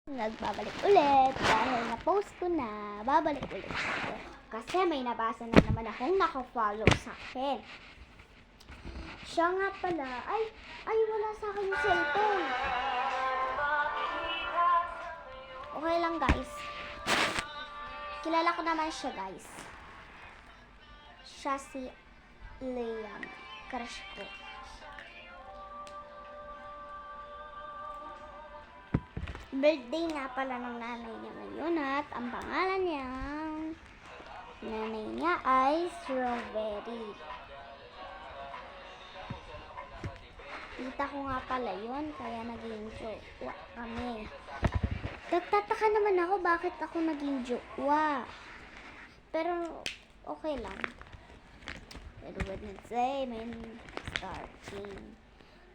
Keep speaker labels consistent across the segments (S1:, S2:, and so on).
S1: Nagbabalik ulit dahil na-post ko na, babalik ulit ako. Kasi may nabasa na naman akong naka-follow sa akin. Siya nga pala, ay wala sa akin yung cellphone. Okay lang guys. Kilala ko naman siya guys. Siya si Liam, crush ko. Birthday nga pala ng nanay niya ngayon at ang pangalan nanay niya ay Strawberry. Tita ko nga pala yun, kaya naging jowa kami. Nagtataka naman ako bakit ako naging jowa. Pero okay lang. Pero Wednesday, may starting.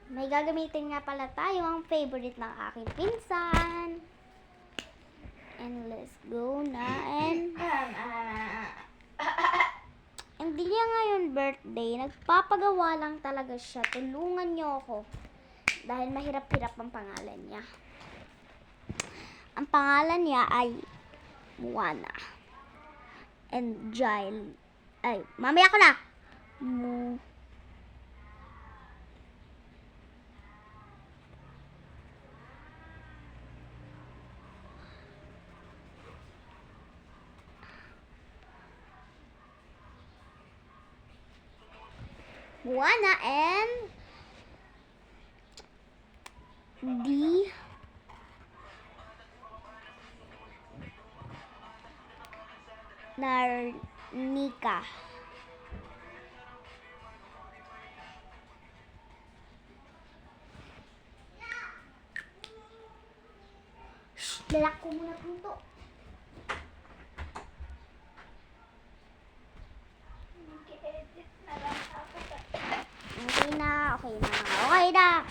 S1: May gagamitin nga pala tayo ang favorite ng aking pinsan. And let's go na. And hindi niya ngayon birthday. Nagpapagawa lang talaga siya. Tulungan niyo ako. Dahil mahirap-hirap ang pangalan niya. Ang pangalan niya ay Moana. And Jail. Ay, mamaya ko na. Moana and Narnika. Lalak ko muna punto. Okay na.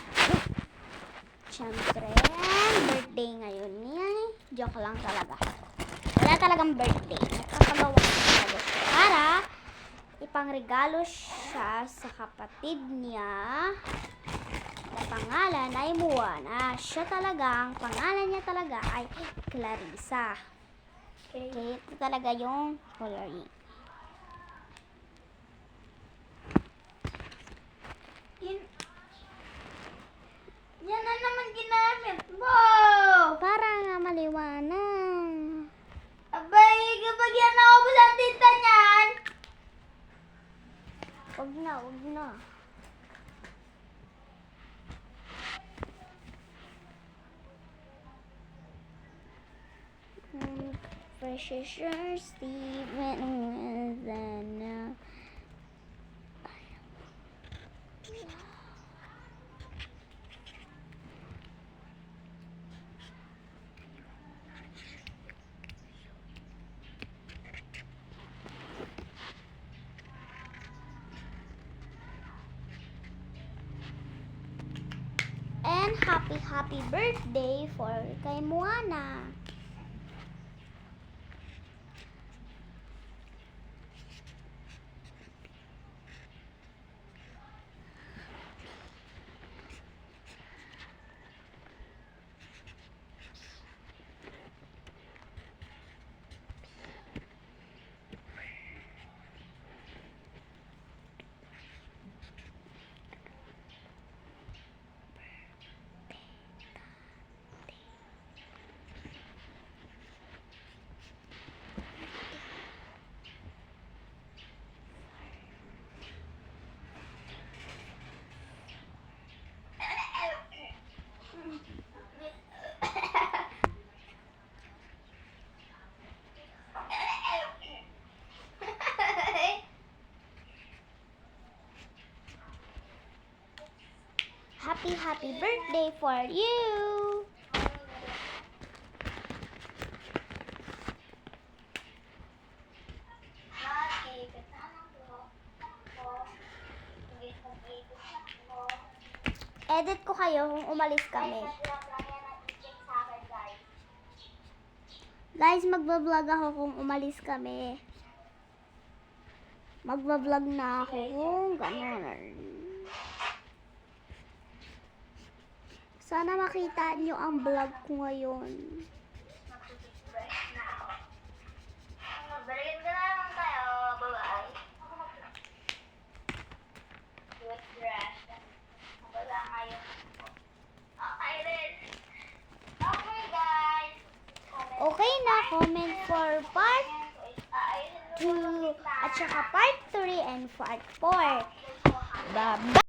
S1: Siyempre, birthday ngayon niya. Joke lang talaga. Wala talagang birthday. Nagpapagawa ko talaga siya para ipangregalo siya sa kapatid niya. Ang pangalan ay Moana. Ang pangalan niya talaga ay Clarissa. Okay, ito talaga yung coloring.
S2: Yan na naman ginamit mo.
S1: Para nga maliwanag.
S2: Abay, kapag yan naubos ang tinta niyan.
S1: Huwag na. Precious Steven Wazana. And happy birthday for kay Moana. Happy birthday for you. Edit ko kayo kung umalis kami. Guys, magbablog ako kung umalis kami. Magbablog na ako kung gano'n. Sana makita nyo ang vlog ko ngayon.
S2: Balikin ko na naman tayo. Bye-bye. Toothbrush. Wala ngayon. Okay rin. Okay guys.
S1: Okay na, comment for part 2 at saka part 3 and part 4. Bye-bye!